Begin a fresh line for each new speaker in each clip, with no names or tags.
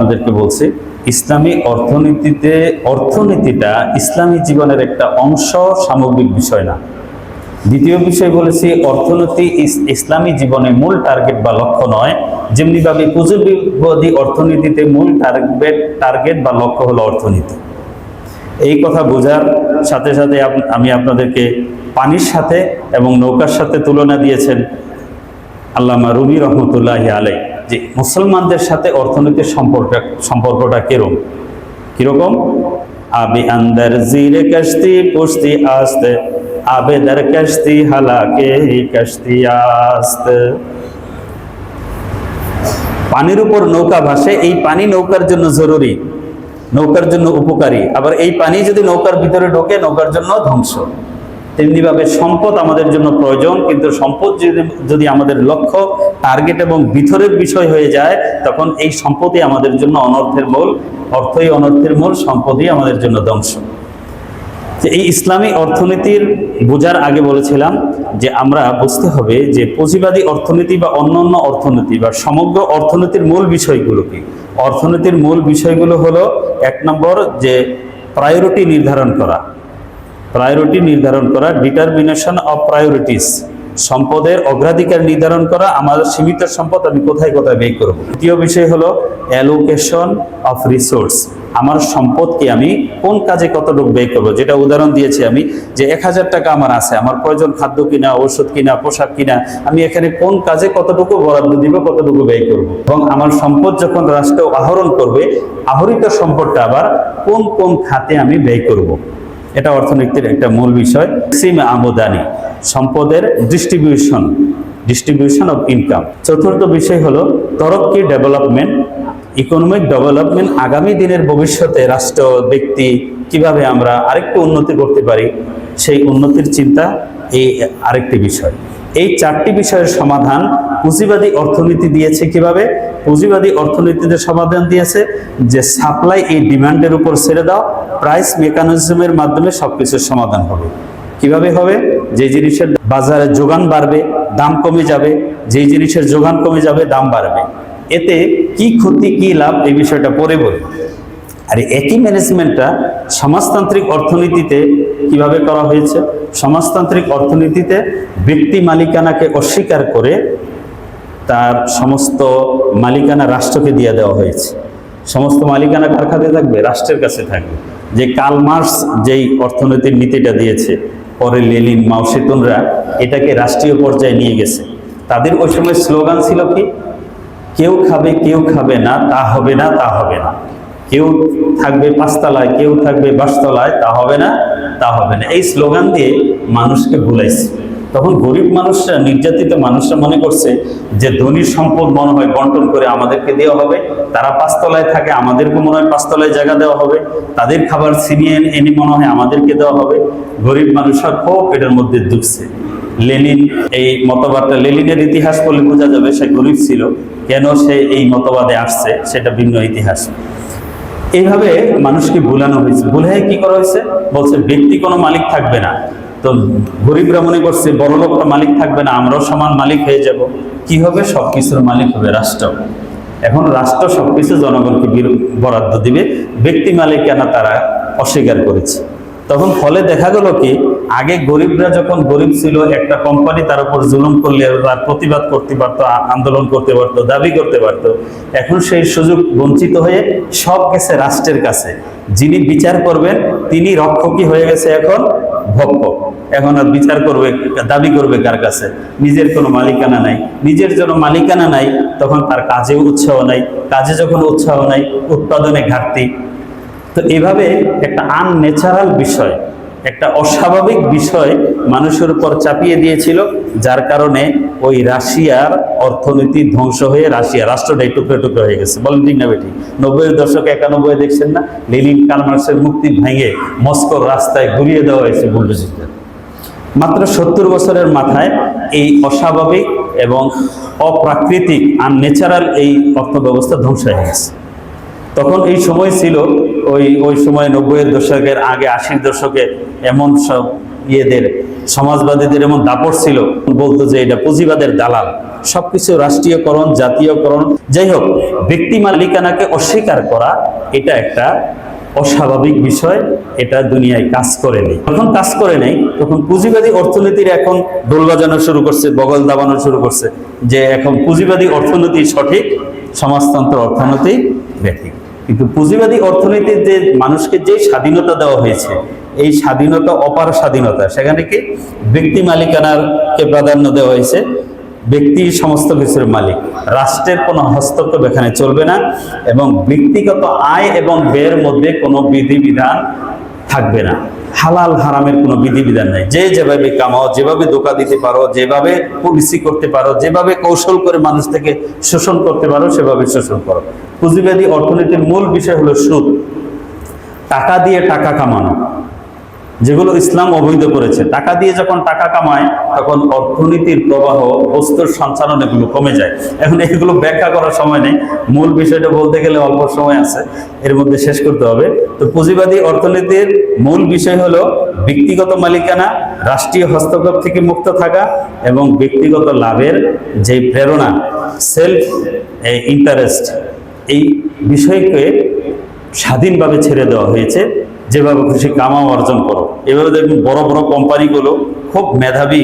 আপনাদেরকে বলছি ইসলামী অর্থনীতিটা ইসলামী জীবনের একটা অংশ, সামগ্রিক বিষয় না। দ্বিতীয় বিষয় বলেছি অর্থনীতি ইসলামী জীবনে মূল টার্গেট বা লক্ষ্য নয়, যেমনিভাবে পুঁজিবাদী অর্থনীতিতে মূল টার্গেট বা লক্ষ্য হলো অর্থনীতি। এই কথা বোঝার সাথে সাথে আমি আপনাদেরকে পানির সাথে এবং নৌকার সাথে তুলনা দিয়েছেন আল্লামা রুমি রহমতুল্লাহি আলাইহি, যে মুসলমানদের সাথে অর্থনীতির সম্পর্কটা কিরকম। আবি আন্দার জিরে কশতি পুশতি আস্তে, আবে দার কশতি হালাকে কশতি আস্তে। পানির উপর নৌকা ভাসে, এই পানি নৌকার জন্য জরুরি, নৌকার জন্য উপকারী, আবার এই পানি যদি নৌকার ভিতরে ঢোকে নৌকার জন্য ধ্বংস। তেমনিভাবে সম্পদ আমাদের জন্য প্রয়োজন, কিন্তু সম্পদ যদি আমাদের লক্ষ্য, টার্গেট এবং ভিতরের বিষয় হয়ে যায়, তখন এই সম্পদই আমাদের জন্য অনর্থের মূল, অর্থই অনর্থের মূল, সম্পদই আমাদের জন্য ধ্বংস। এই ইসলামী অর্থনীতির বোঝার আগে বলেছিলাম যে আমরা বুঝতে হবে যে পুঁজিবাদী অর্থনীতি বা অন্যান্য অর্থনীতি বা সমগ্র অর্থনীতির মূল বিষয়গুলো কি। অর্থনীতির মূল বিষয়গুলো হলো, এক নম্বর যে প্রায়োরিটি নির্ধারণ করা, ডিটারমিনেশন অফ প্রায়োরিটিস, সম্পদের অগ্রাধিকার নির্ধারণ করা, আমাদের সীমিত সম্পদ আমি কোথায় কোথায় ব্যয় করব। দ্বিতীয় বিষয় হলো অ্যালোকেশন অফ রিসোর্স, আমার সম্পদকে আমি কোন কাজে কতটুকু ব্যয় করবো। যেটা উদাহরণ দিয়েছি আমি, যে 1000 টাকা আমার আছে, আমার প্রয়োজন খাদ্য কিনা, ঔষধ কিনা, পোশাক কিনা, আমি এখানে কোন কাজে কতটুকু বরাদ্দ দিব, কতটুকু ব্যয় করব। এবং আমার সম্পদ যখন রাষ্ট্র আহরণ করবে, আহরিত সম্পদটা আবার কোন কোন খাতে আমি ব্যয় করব। এটা অর্থনীতির একটা মূল বিষয়। সীমা আমদানি, সম্পদের ডিস্ট্রিবিউশন অফ ইনকাম। চতুর্থ বিষয় হলো তরক্কি ডেভেলপমেন্ট, ইকোনমিক ডেভেলপমেন্ট, আগামী দিনের ভবিষ্যতে রাষ্ট্র, ব্যক্তি কিভাবে আমরা আরেকটু উন্নতি করতে পারি, সেই উন্নতির চিন্তা এই আরেকটি বিষয়। এই 4টি বিষয়ের সমাধান পুঁজিবাদী অর্থনীতি দিয়েছে। কিভাবে? পুঁজিবাদী অর্থনীতিতে সমাধান দিয়েছে যে সাপ্লাই এই ডিমান্ডের উপর ছেড়ে দাও, প্রাইস মেকানিজমের মাধ্যমে সবকিছুর সমাধান হবে। কিভাবে হবে? যে জিনিসের বাজারে যোগান বাড়বে, দাম কমে যাবে, যেই জিনিসের যোগান কমে যাবে, দাম বাড়বে। এতে কি ক্ষতি কি লাভ, এই বিষয়টা পরে বলবো। আর একই ম্যানেজমেন্টটা সমাজতান্ত্রিক অর্থনীতিতে কিভাবে করা হয়েছে? সমাজতান্ত্রিক অর্থনীতিতে ব্যক্তি মালিকানাকে অস্বীকার করে তার সমস্ত মালিকানা রাষ্ট্রকে দিয়ে দেওয়া হয়েছে। সমস্ত মালিকানা কার কাছে থাকবে? রাষ্ট্রের কাছে থাকবে। যে কার্ল মার্কস যেই অর্থনীতির নীতিটা দিয়েছে, পরে লেনিন, মাও সেতুনরা এটাকে রাষ্ট্রীয় পর্যায়ে নিয়ে গেছে। তাদের ওই সময় স্লোগান ছিল কি? কেউ খাবে না, তা হবে না, তা হবে না। কেউ থাকবে 5 তলায়, কেউ থাকবে 22 তলায়, তা হবে না, তা হবে না। এই স্লোগান দিয়ে মানুষকে ভুলাইছে। তখন গরিব মানুষরা, নির্যাতিত মানুষরা মনে করছে যে ধনীর সম্পদ মনে হয় বন্টন করে আমাদেরকে দেওয়া হবে, তারা 5 তলায় থাকে, আমাদেরকে মনে হয় 5 তলায় জায়গা দেওয়া হবে, তাদের খাবার ছিনিয়ে এনে মনে হয় আমাদেরকে দেওয়া হবে। গরিব মানুষরা খুব এটার মধ্যে ঢুকছে। লেনিন এই মতবাদটা, লেনিনের ইতিহাস বলে বোঝা যাবে সে গরিব ছিল, কেন সে এই মতবাদে আসছে সেটা ভিন্ন ইতিহাস। এইভাবে মানুষকে ভুলানো হয়েছে। ভুলে কি করা হয়েছে? বলছে ব্যক্তি কোনো মালিক থাকবে না। তো গরিবরা মনে করছে বড় লোকটা মালিক থাকবে না, আমরাও সমান মালিক হয়ে যাব। কি হবে? সবকিছুর মালিক হবে রাষ্ট্র। এখন রাষ্ট্র সবকিছু জনগণকে বরাদ্দ দিবে, ব্যক্তি মালিকানা তারা অস্বীকার করেছে। তখন ফলে দেখা গেল কি, আগে গরিবরা যখন গরিব ছিল, একটা কোম্পানি তার উপর জুলুম করলে তার প্রতিবাদ করতে পারতো, আন্দোলন করতে পারতো, দাবি করতে পারতো। এখন সেই সুযোগ বঞ্চিত হয়ে সব গেছে রাষ্ট্রের কাছে। যিনি বিচার করবেন তিনি রক্ষকই হয়ে গেছে এখন ভক্ষক। এখন আর বিচার করবে, দাবি করবে কার কাছে? নিজের কোনো মালিকানা নাই। নিজের জন্য মালিকানা নাই, তখন তার কাজে উৎসাহ নাই। কাজে যখন উৎসাহ নাই, উৎপাদনে ঘাটতি। তো এভাবে একটা আনন্যাচারাল বিষয়, একটা অস্বাভাবিক বিষয় মানুষের উপর চাপিয়ে দিয়েছিল, যার কারণে ওই রাশিয়ার অর্থনীতি ধ্বংস হয়ে রাষ্ট্রটাই টুকরো টুকরো হয়ে গেছে। বলেন ঠিক না বেঠিক? 90-এর দশকে 91 দেখছেন না, লেনিন কার্ল মার্কসের মুক্তি ভেঙে মস্কোর রাস্তায় ঘুরিয়ে দেওয়া হয়েছে বুলডোজার। মাত্র 70 বছরের মাথায় এই অস্বাভাবিক এবং অপ্রাকৃতিক আনন্যাচারাল এই অর্থ ব্যবস্থা ধ্বংস হয়ে গেছে। তখন এই সময় ছিল ওই সময় 90-এর দশকের আগে, 80-র দশকে এমন সব ইয়েদের সমাজবাদীদের এমন দাপট ছিল, বলতো যে এটা পুঁজিবাদের দালাল। সবকিছু রাষ্ট্রীয়করণ, জাতীয়করণ, যাই হোক, ব্যক্তি মালিকানাকে অস্বীকার করা এটা একটা অস্বাভাবিক বিষয়। এটা দুনিয়ায় কাজ করে নেই। যখন কাজ করে নেই তখন পুঁজিবাদী অর্থনীতির এখন ঢোল বাজানো শুরু করছে, বগল দাবানো শুরু করছে যে এখন পুঁজিবাদী অর্থনীতি সঠিক, সমাজতন্ত্র অর্থনীতি ব্যাঠিক। কিন্তু পুঁজিবাদী অর্থনীতির যে মানুষকে যে স্বাধীনতা দেওয়া হয়েছে, এই স্বাধীনতা অপার স্বাধীনতা, সেখানে কি ব্যক্তি মালিকানাকে প্রাধান্য দেওয়া হয়েছে। ব্যক্তি সমস্ত কিছুর মালিক, রাষ্ট্রের কোনো হস্তক্ষেপ এখানে চলবে না, এবং ব্যক্তিগত আয় এবং ব্যয়ের মধ্যে কোনো বিধিবিধান থাকবে না। হালাল হারামের কোনো বিধিবিধান নাই। যে যেভাবে কামাও, যেভাবে ধোঁকা দিতে পারো, যেভাবে পলিসি করতে পারো, যেভাবে কৌশল করে মানুষ থেকে শোষণ করতে পারো, সেভাবে শোষণ করো। পুঁজিবাদী অর্থনীতির মূল বিষয় হলো সুদ, টাকা দিয়ে টাকা কামানো, যেগুলো ইসলাম অবৈধ করেছে। টাকা দিয়ে যখন টাকা কামায় তখন অর্থনীতির প্রবাহ, বস্তুর সঞ্চালন এগুলো কমে যায়। এখন এগুলো ব্যাখ্যা করার সময় নেই, মূল বিষয়টা বলতে গেলে অল্প সময় আছে, এর মধ্যে শেষ করতে হবে। তো পুঁজিবাদী অর্থনীতির মূল বিষয় হলো ব্যক্তিগত মালিকানা, রাষ্ট্রীয় হস্তক্ষেপ থেকে মুক্ত থাকা, এবং ব্যক্তিগত লাভের যে প্রেরণা, সেলফ ইন্টারেস্ট, এই বিষয়কে স্বাধীনভাবে ছেড়ে দেওয়া হয়েছে। যেভাবে খুশি কামাও, অর্জন করো। এভাবে দেখুন বড় বড় কোম্পানিগুলো খুব মেধাবী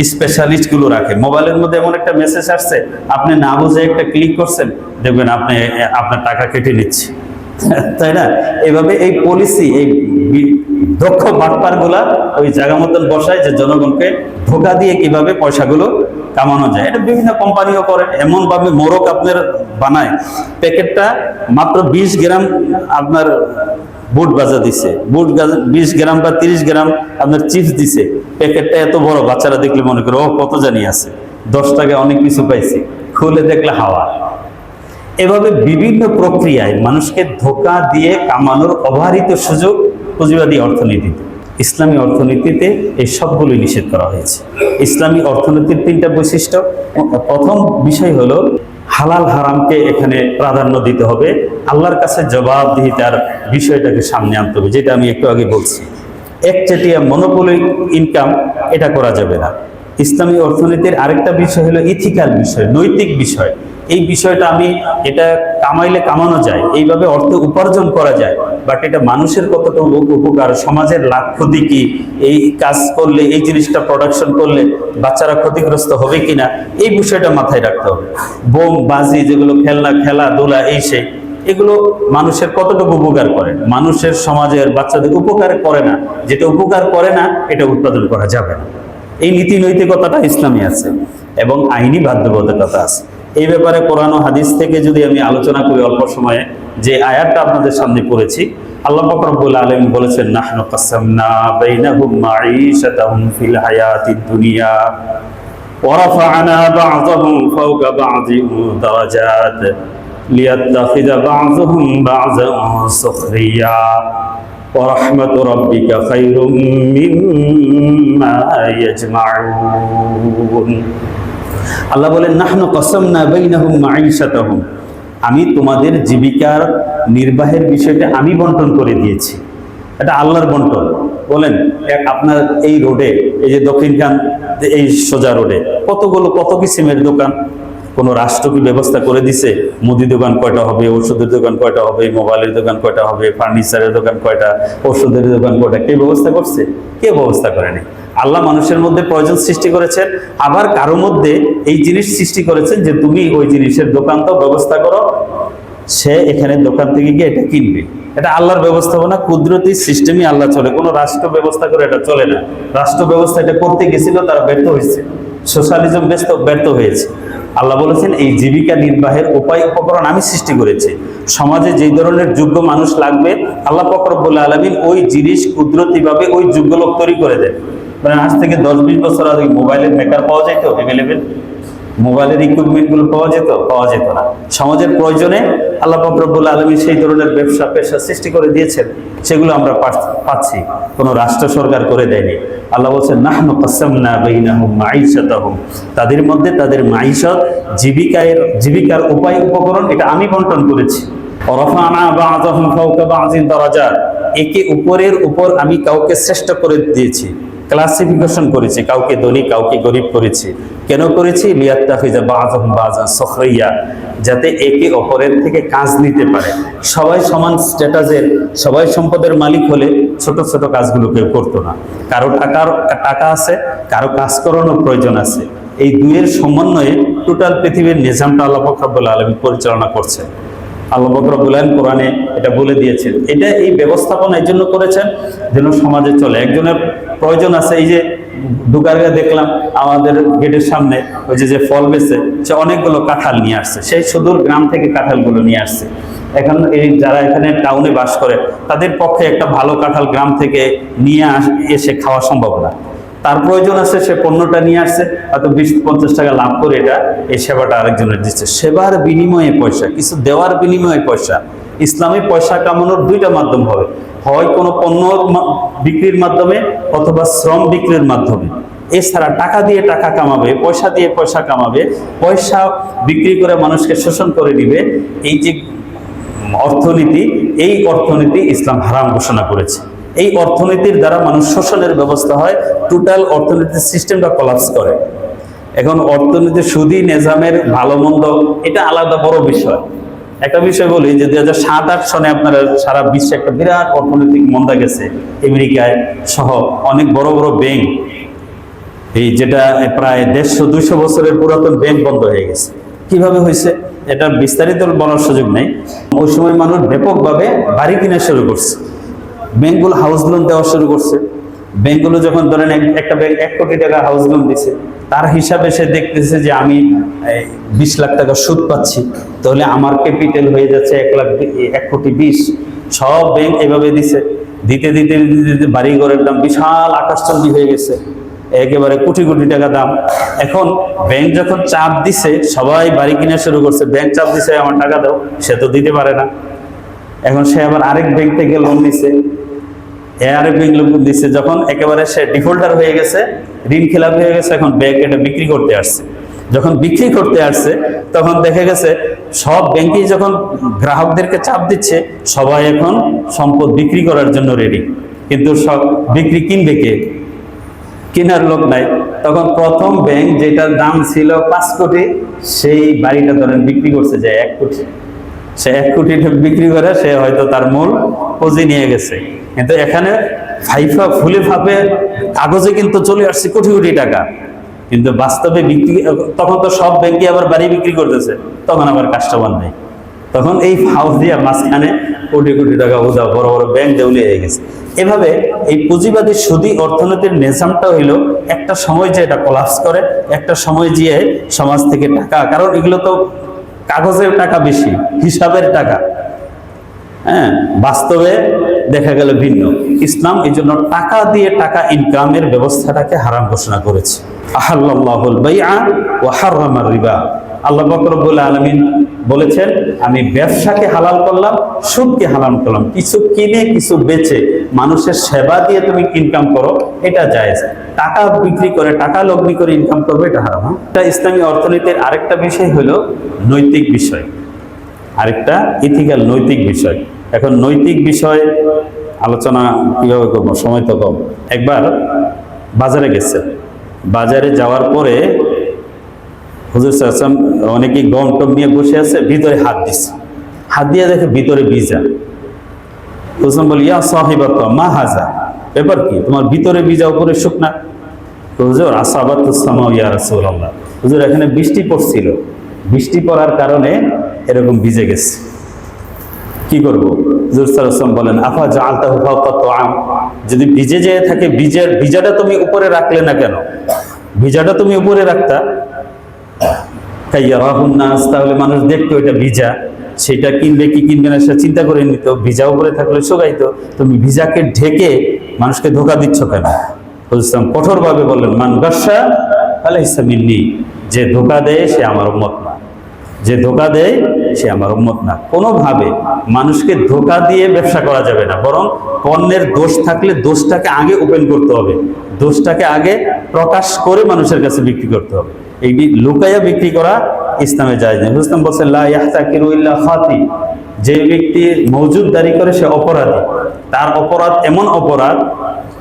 স্পেশালিস্টগুলো রাখে। মোবাইলের মধ্যে এমন একটা মেসেজ আসছে, আপনি না বুঝে একটা ক্লিক করছেন, দেখবেন আপনার টাকা কেটে নিচ্ছে, তাই না? এভাবে এই পলিসি, এই দক্ষ বাটপারগুলা ওই জায়গা মতন বসায় যে জনগণকে ধোঁকা দিয়ে কিভাবে পয়সাগুলো কামানো যায়। এটা বিভিন্ন কোম্পানিও করে। এমন ভাবে মোরগ আপনার বানায়, প্যাকেটটা মাত্র 20 গ্রাম আপনার বুট ভাজা দিছে, 20 গ্রাম বা 30 গ্রাম আপনার চিপস দিছে, প্যাকেটটা এত বড়, বাচ্চারা দেখলে মনে করে ও কত জানি আছে, 10 টাকায় অনেক কিছু পাইছি, খুলে দেখলে হাওয়া। এভাবে বিভিন্ন প্রক্রিয়ায় মানুষকে ধোঁকা দিয়ে কামানোর অবারিত সুযোগ পুঁজিবাদী অর্থনীতিতে। ইসলামী অর্থনীতিতে এই সবগুলোই নিষেধ করা হয়েছে। ইসলামী অর্থনীতির 3টা বৈশিষ্ট্য। প্রথম বিষয় হলো হালাল হারামকে এখানে প্রাধান্য দিতে হবে, আল্লাহর কাছে জবাবদিহিতার বিষয়টাকে সামনে আনতে হবে, যেটা আমি একটু আগে বলছি। একচেটিয়া মনোপলি ইনকাম এটা করা যাবে না। ইসলামী অর্থনীতির আরেকটা বিষয় হলো ইথিক্যাল বিষয়, নৈতিক বিষয়। এই বিষয়টা এটা কামাইলে কামানো যায়, এইভাবে অর্থ উপার্জন করা যায়, বাট এটা মানুষের কতটুকু উপকার, সমাজের লাভ ক্ষতি কি, এই কাজ করলে, এই জিনিসটা প্রোডাকশন করলে বাচ্চারা ক্ষতিগ্রস্ত হবে কিনা, এই বিষয়টা মাথায় রাখতে হবে। বোম বাজি যেগুলো খেলাধুলা এই সেই, এগুলো মানুষের কতটুকু উপকার করে, মানুষের সমাজের বাচ্চাদের উপকার করে না। যেটা উপকার করে না এটা উৎপাদন করা যাবে না। এই নীতি নৈতিকতাটা ইসলামে আছে এবং আইনি বাধ্যবাধকতা আছে। এই ব্যাপারে কোরআন ও হাদিস থেকে যদি আমি আলোচনা করি অল্প সময়ে, যে আয়াতটা আপনাদের সামনে পড়েছি, আল্লাহ পাক রব্বুল আলামিন বলেছেন, নাহনু কাসামনা বাইনাহুম মাঈশাতাহুম ফিল হায়াতিদ দুনিয়া ওয়া রাফা'না বা'যাহুম ফাওকা বা'যিন দারাজাত লিয়াত্তাখিযা বা'যুহুম বা'যান সুখরিয়া ওয়া রাহমাতু রাব্বিকা খায়রুম মিম্মা ইয়াজমাউন। আল্লাহ বলেন, নাহনু কাসামনা বাইনাহুম মাঈশাতাহুম, আমি তোমাদের জীবিকার নির্বাহের বিষয়টা আমি বন্টন করে দিয়েছি। এটা আল্লাহর বন্টন। বলেন, আপনার এই রোডে, এই যে দক্ষিণখান, এই সোজা রোডে কত কিসিমের দোকান, কোন রাষ্ট্র কি ব্যবস্থা করে দিছে? মুদি দোকান কয়টা হবে, ওষুধের দোকান কয়টা হবে, মোবাইলের দোকান কয়টা হবে, ফার্নিচারের দোকান কয়টা, ওষুধের দোকান কয়টা, কে ব্যবস্থা করছে? কে ব্যবস্থা করেনি? আল্লাহ মানুষের মধ্যে প্রয়োজন সৃষ্টি করেছেন, আবার কারো মধ্যে এই জিনিস সৃষ্টি করেছেন যে তুমি ওই জিনিসের দোকান তো ব্যবস্থা করো, সে এখানে দোকান থেকে গিয়ে এটা কিনবে। এটা আল্লাহর ব্যবস্থাপনা, কুদরতি সিস্টেমই আল্লাহ চলে, কোনো রাষ্ট্র ব্যবস্থা করে এটা চলে না। রাষ্ট্র ব্যবস্থা এটা করতে গেছিল, তারা ব্যর্থ হয়েছে, সোশ্যালিজম ব্যর্থ হয়েছে। আল্লাহ বলেছেন, এই জীবিকা নির্বাহের উপায় উপকরণ আমি সৃষ্টি করেছি। সমাজে যেই ধরনের যোগ্য মানুষ লাগবে, আল্লাহ পাক রব্বুল আলামিন ওই জিনিস কুদরতিভাবে ওই যোগ্য লোক তৈরি করে দেন। মানে আজ থেকে 10-20 বছর আগে মোবাইলের মেকার পাওয়া যেত অ্যাভেলেবেল, মোবাইলের ইকুইপমেন্টগুলো পাওয়া যেত না। সমাজের প্রয়োজনে আল্লাহ পাক রব্বুল আলামিন সেই ধরনের পেশা সৃষ্টি করে দিয়েছেন, সেগুলো আমরা পাচ্ছি, কোনো রাষ্ট্র সরকার করে দেয়নি। আল্লাহ বলছেন, নাহনু কাসামনা বাইনাহুম মাঈশাতাহুম, তাদের মধ্যে তাদের মাঈশত, জীবিকার উপায় উপকরণ এটা আমি বন্টন করেছি। ওয়া রাফা'না বা'যাহুম ফাওকা বা'যিন দারাজাত, একে উপরের উপর আমি কাউকে শ্রেষ্ঠ করে দিয়েছি। ক্লাসিফিকেশন করেছি, কাউকে ধনী কাউকে গরিব করেছি। কেন করেছি? লিয়াত্তাখিযা বাযুহুম বাযান সুখরিয়া, যাতে একে অপরের থেকে কাজ নিতে পারে। সবাই সমান স্ট্যাটাসের, সবাই সম্পদের মালিক হলে ছোট ছোট কাজগুলো কেউ করতো না। কারো টাকা আছে, কারো কাজ করানোর প্রয়োজন আছে। এই দুইয়ের সমন্বয়ে টোটাল পৃথিবীর নিজামটা আল্লাহ পাক রব্বুল আলামিন পরিচালনা করছে। আল্লাহ পাক রব্বুল আলামিন কোরআনে এটা বলে দিয়েছেন। এটা এই ব্যবস্থাপনা এই জন্য করেছেন যেন সমাজে চলে। একজনের প্রয়োজন আছে, এই যে দুগারগা দেখলাম আমাদের গেটের সামনে ওই যে ফল বেচে, সে অনেকগুলো কাঁঠাল নিয়ে আসছে, সেই সুদূর গ্রাম থেকে কাঁঠালগুলো নিয়ে আসছে। এখন এই যারা এখানে টাউনে বাস করে তাদের পক্ষে একটা ভালো কাঁঠাল গ্রাম থেকে নিয়ে এসে খাওয়া সম্ভব না। তার প্রয়োজন আছে, সে পণ্যটা নিয়ে আসছে, হয়তো 20-50 টাকা লাভ করে এটা এই সেবাটা আরেকজনের দিচ্ছে। সেবার বিনিময়ে পয়সা, কিছু দেওয়ার বিনিময়ে পয়সা। ইসলামে পয়সা কামানোর দুইটা মাধ্যম হবে, হয় কোনো পণ্য বিক্রির মাধ্যমে অথবা শ্রম বিক্রির মাধ্যমে। এছাড়া টাকা দিয়ে টাকা কামাবে, পয়সা দিয়ে পয়সা কামাবে, পয়সা বিক্রি করে মানুষকে শোষণ করে দিবে, এই যে অর্থনীতি, এই অর্থনীতি ইসলাম হারাম ঘোষণা করেছে। এই অর্থনীতির দ্বারা মানুষ শোষণের ব্যবস্থা হয়, টোটাল অর্থনীতির সিস্টেমটা কোলাপস করে। এখন অর্থনীতির সুদি নিজামের ভালো মন্দ এটা আলাদা বড় বিষয়। একটা বিষয় বলি যে 2007-8 সনে আপনারা সারা বিশ্বে একটা বিরাট অর্থনৈতিক মন্দা গেছে। আমেরিকায় সহ অনেক বড় বড় ব্যাংক, এই যেটা প্রায় 150-200 বছরের পুরাতন ব্যাংক বন্ধ হয়ে গেছে। কিভাবে হয়েছে এটা বিস্তারিত বলার সুযোগ নেই। ওই সময় মানুষ ব্যাপকভাবে বাড়ি কিনা শুরু করছে, ব্যাংকগুলো হাউস লোন দেওয়া শুরু করছে। ব্যাংকগুলো যখন ধরেন একটা ব্যাংক 1 কোটি টাকা হাউস লোন দিছে, তার হিসাবে সে দেখতেছে যে আমি 20 লাখ টাকা সুদ পাচ্ছি, তাহলে আমার ক্যাপিটাল হয়ে যাচ্ছে 1 কোটি 20। সব ব্যাংক এভাবে দিছে, দিতে দিতে দিতে বাড়িঘরের দাম বিশাল আকাশচুম্বী হয়ে গেছে, একেবারে কোটি কোটি টাকা দাম। এখন ব্যাংক যখন চাপ দিছে, সবাই বাড়ি কিনা শুরু করছে, ব্যাংক চাপ দিছে আমার টাকা দাও, সে তো দিতে পারে না। এখন সে আবার আরেক ব্যাংক থেকে লোন নিছে, আরেক ব্যাংক লোন দিচ্ছে। যখন একেবারে সে ডিফল্টার হয়ে গেছে, ঋণ খেলাপি হয়ে গেছে, এখন ব্যাংক এটা বিক্রি করতে আসছে। যখন বিক্রি করতে আসছে তখন দেখা গেছে সব ব্যাংকই যখন গ্রাহকদেরকে চাপ দিচ্ছে, সবাই এখন সম্পদ বিক্রি করার জন্য রেডি, কিন্তু সব বিক্রি কিনবে কে? কেনার লোক নাই। তখন প্রথম ব্যাংক যেটার দাম ছিল 5 কোটি, সেই বাড়িটা ধরেন বিক্রি করছে যে 1 কোটি। সে 1 কোটি বিক্রি করে সে হয়তো তার মূল পুঁজি নিয়ে গেছে, কিন্তু এখানে ফাইফা ফুলে ফাপে কাগজে কিন্তু চলে আসছে কোটি কোটি টাকা, কিন্তু বাস্তবে বিক্রি। তখন তো সব ব্যাংকে আবার বাড়ি বিক্রি করতেছে, তখন আবার কাস্টমার নেই। তখন এই হাউস দিয়া মাঝখানে কোটি কোটি টাকা বোঝা বড় বড় ব্যাংক দেউলিয়া হয়ে গেছে। এভাবে এই পুঁজিবাদী সুদী অর্থনীতির নিজামটা হইলো একটা সময় যে এটা কোলাপস করে, একটা সময় গিয়ে সমাজ থেকে টাকা, কারণ এগুলো তো কাগজের টাকা বেশি, হিসাবের টাকা, হ্যাঁ, বাস্তবে দেখা গেল ভিন্ন। ইসলাম এই জন্য টাকা দিয়ে টাকা ইনকামের ব্যবস্থাটাকে হারাম ঘোষণা করেছে। আহাল্লাহুল বাইআ ওয়া হারামার রিবা। আল্লাহ পাক রব্বুল আলামিন বলেছেন, আমি ব্যবসাকে হালাল করলাম, সুদকে হারাম করলাম। কিছু কিনে কিছু বেচে মানুষের সেবা দিয়ে তুমি ইনকাম করো, এটা জায়েজ। টাকা বিক্রি করে, টাকা লগ্নি করে ইনকাম করবে, এটা হারাম। এটা ইসলামী অর্থনীতির আরেকটা বিষয় হলো নৈতিক বিষয়, আরেকটা ইথিক্যাল নৈতিক বিষয়। এখন নৈতিক বিষয় আলোচনা কিভাবে করবো, সময় তো কম। একবার বাজারে গেছে, বাজারে যাওয়ার পরে হুজুর সাল্লাল্লাহু আলাইহি ওয়াসাল্লাম অনেকেই গম টম নিয়ে বসে আছে, ভিতরে হাত দিচ্ছে, হাত দিয়ে দেখে ভিতরে ভিজা। হুজুর বলি, ইয়া সাহিবাত মা হাজা, ব্যাপার কি তোমার ভিতরে ভিজা উপরে শুকনা? হুজুর আসাবাতুস সামা ইয়া রাসূলুল্লাহ, হুজুর এখানে বৃষ্টি পড়ছিল, বৃষ্টি পড়ার কারণে এরকম ভিজে গেছে, কি করবো? হুজুর সাল্লাল্লাহু আলাইহি ওয়াসাল্লাম বলেন, আফা জাআলতাহু ফাওকা তুআম, যদি ভিজে যেয়ে থাকে, ভিজাটা তুমি উপরে রাখলে না কেন? ভিজাটা তুমি উপরে রাখতা, কাইয়ারাহুন নাস, তাহলে মানুষ দেখতো এটা ভিজা, সেটা কিনবে কি কিনবে না সে চিন্তা করে নিত। ভিজা উপরে থাকলে শুকাইতো, তুমি ভিজাকে ঢেকে মানুষকে ধোকা দিচ্ছ কেন? হুজুর সাল্লাল্লাহু কঠোরভাবে বললেন, মান গাশা ফালাইসা মিন্নি, যে ধোকা দেয় সে আমার উম্মত না, যে ধোকা দেয় সে আমার উম্মত না। কোনোভাবে মানুষকে ধোকা দিয়ে ব্যবসা করা যাবে না, বরং পণ্যের দোষ থাকলে দোষটাকে আগে ওপেন করতে হবে, দোষটাকে আগে প্রকাশ করে মানুষের কাছে বিক্রি করতে হবে। এইটি লুকাইয়া বিক্রি করা ইসলামে জায়েজ নেই। ইসলাম বলছে লা ইয়াহতাকিরু ইল্লা খাতি, যে ব্যক্তি মওজুদদারি করে সে অপরাধী, তার অপরাধ এমন অপরাধ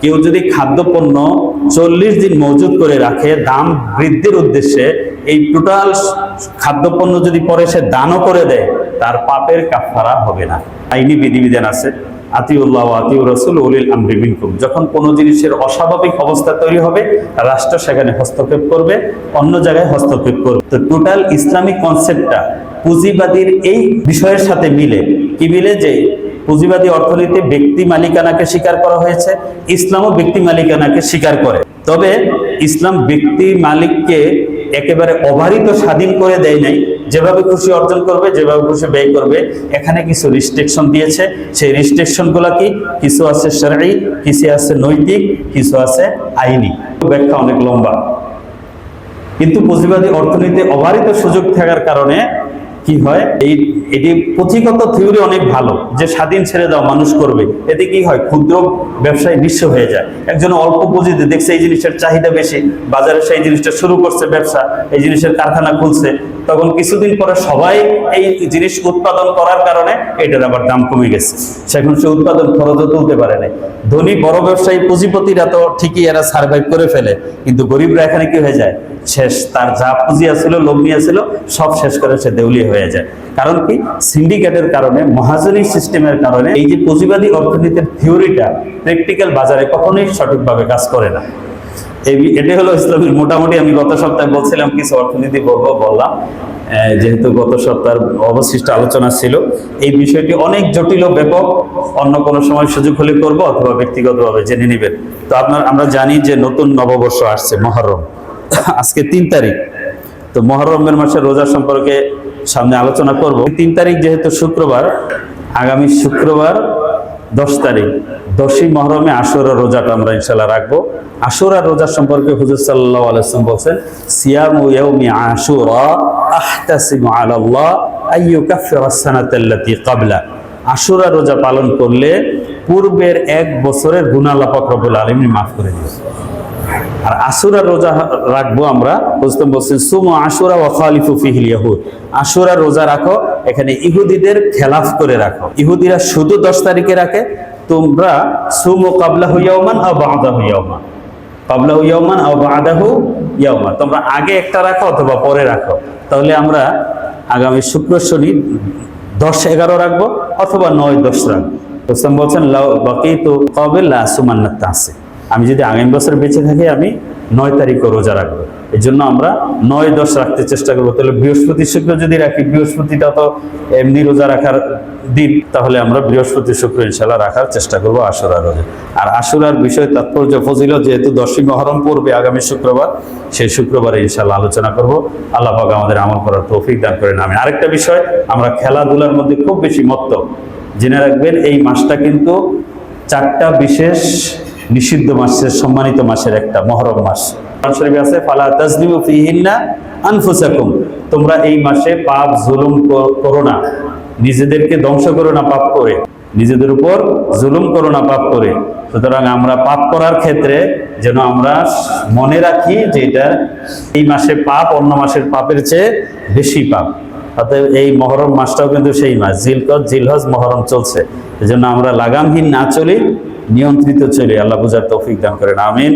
কেউ যদি খাদ্যপণ্য 40 দিন মজুত করে রাখে দাম বৃদ্ধির উদ্দেশ্যে, এই টোটাল খাদ্যপণ্য যদি পরে সে দানও করে দেয়, তার পাপের কাফারা হবে না। আইনি বিধিবিধান আছে, আতিউল্লাহ ওয়া আতিউর রাসূল উলিল আমরি মিনকুম। যখন কোনো জিনিসের অস্বাভাবিক অবস্থা তৈরি হবে, রাষ্ট্র সেখানে হস্তক্ষেপ করবে, অন্য জায়গায় হস্তক্ষেপ করবে। তো টোটাল ইসলামিক কনসেপ্টটা পুঁজিবাদীর এই বিষয়ের সাথে মিলে। কি মিলে? যে পুঁজিবাদী অর্থনীতি ব্যক্তি মালিকানাকে স্বীকার করা হয়েছে, ইসলামও ব্যক্তি মালিকানাকে স্বীকার করে। তবে ইসলাম ব্যক্তি মালিককে একেবারে অবারিত স্বাধীন করে দেয় নাই, যেভাবে খুশি অর্জন করবে, যেভাবে খুশি ব্যয় করবে। এখানে কিছু রিস্ট্রিকশন দিয়েছে। সেই রিস্ট্রিকশনগুলো কি? কিছু আছে শরঈ, কিছু আছে নৈতিক, কিছু আছে আইনি। ব্যাখ্যা অনেক লম্বা। কিন্তু পুঁজিবাদী অর্থনীতি অবারিত সুযোগ থাকার কারণে কি হয়, এটি পুঁথিগত থিওরি অনেক ভালো, যে স্বাধীন ছেড়ে দাও মানুষ করবে। এতে কি হয়? ক্ষুদ্র ব্যবসায় নিঃস্ব হয়ে যায়। একজন অল্প পুঁজিতে দেখছে এই জিনিসের চাহিদা বেশি, বাজারে সেই জিনিসটা শুরু করছে ব্যবসা, এই জিনিসের কারখানা খুলছে। তখন কিছুদিন পরে সবাই এই জিনিস উৎপাদন করার কারণে এটার আবার দাম কমে গেছে, সেখন সে উৎপাদন খরচও তুলতে পারে না। ধনী বড় ব্যবসায়ী পুঁজিপতিরা তো ঠিকই এরা সার্ভাইভ করে ফেলে, কিন্তু গরিবরা এখানে কি হয়ে যায়? শেষ। তার যা পুঁজি আছিল, লগ্নি আছিল, সব শেষ করে সে দেউলিয়া হয়ে যায়। কারণ কি? সিন্ডিকেটের কারণে, মহাজনী সিস্টেমের কারণে এই যে পুঁজিবাদী অর্থনীতির থিওরিটা প্র্যাকটিক্যাল বাজারে কখনোই সঠিকভাবে কাজ করে না। এটাই হলো ইসলামের মোটামুটি। আমি গত সপ্তাহে বলছিলাম কিছু অর্থনীতি বললাম, যেহেতু গত সপ্তাহের অবশিষ্ট আলোচনা ছিল। এই বিষয়টি অনেক জটিল ও ব্যাপক, অন্য কোনো সময় সুযোগ হলে করব, অথবা ব্যক্তিগতভাবে জেনে নেবেন। তো আমরা জানি যে নতুন নববর্ষ আসছে, মহরম। আজকে 3 তারিখ। তো মহরমের মাসের রোজা সম্পর্কে সামনে আলোচনা করব। 3 তারিখ যেহেতু শুক্রবার, আগামী শুক্রবার 10 তারিখ, 10ই মহরমে আশুরা রোজাটা আমরা ইনশাআল্লাহ রাখবো। আশুরা রোজা সম্পর্কে হুজুর সাল্লাল্লাহু আলাইহি ওয়াসাল্লাম বলেন, সিয়ামু ইয়াউমি আশুরা আহতাসিবু আলাল্লাহ আইয়ুকাফিরা আস-সানাতাল্লাতী ক্বাবলা। আশুরা রোজা পালন করলে পূর্বের 1 বছরের গুনাহ আল্লাহ পাক রব্বুল আলামিন মাফ করে দিবেন। আর আশুরা রোজা রাখবো আমরা, বুঝতে বলছেন সুমু আশুরা ওয়া খালিফু ফিহিল ইয়াহুদ। আশুরা রোজা রাখো, এখানে ইহুদিদের খেলাফ করে রাখো। ইহুদিরা শুধু 10 তারিখে রাখে, তোমরা সুমু ক্বাবলাহু ইয়াওমান আও বা'দাহু ইয়াওমান, ক্বাবলাহু ইয়াওমান আও বা'দাহু ইয়াওমান, তোমরা আগে একটা রাখো অথবা পরে রাখো। তাহলে আমরা আগামী শুক্র শনি 10-11 রাখবো, অথবা 9-10 রাখবো। বুঝতে বলছেন লাউ বাকিতু ক্বাবিল লা সুমান্নাত তাসি, আমি যদি আগামী বছর বেঁচে থাকি আমি 9 তারিখও রোজা রাখবো। এই জন্য আমরা 9-10 রাখতে চেষ্টা করবো। তাহলে বৃহস্পতি শুক্র যদি রাখি, বৃহস্পতিটা তো এমনি রোজা রাখার দিন, তাহলে আমরা বৃহস্পতি শুক্র ইনশাল্লাহ রাখার চেষ্টা করবো আশুরা রোজা। আর আশুরার বিষয় তাৎপর্য ফজিলত, যেহেতু 10ই মহরম পড়বে আগামী শুক্রবার, সেই শুক্রবারে ইনশাল্লাহ আলোচনা করব। আল্লাহ পাক আমাদের আমল করার তৌফিক দান করেন, আমিন। আরেকটা বিষয়, আমরা খেলাধুলার মধ্যে খুব বেশি মত্ত। জেনে রাখবেন এই মাসটা কিন্তু 4টা বিশেষ নিষিদ্ধ মাসের, সম্মানিত মাসের একটা মহরম মাস। কোরআন শরীফে আছে ফালা তাজলিমু ফিহিন্না আনফুসাকুম, তোমরা এই মাসে পাপ জুলুম করো না, নিজেদেরকে ধ্বংস করো না পাপ করে, নিজেদের উপর জুলুম করো না পাপ করে। সুতরাং আমরা পাপ করার ক্ষেত্রে যেন আমরা মনে রাখি যে এটা এই মাসে পাপ অন্য মাসের পাপের চেয়ে বেশি পাপ। অতএব এই মহরম মাসটাও কিন্তু সেই মাস, জিলকদ জিলহজ মহরম চলছে। এজন্য আমরা লাগামহীন না চলি, নিয়ন্ত্রিত চলি। আল্লাহ বুঝার তৌফিক দান করেন, আমিন।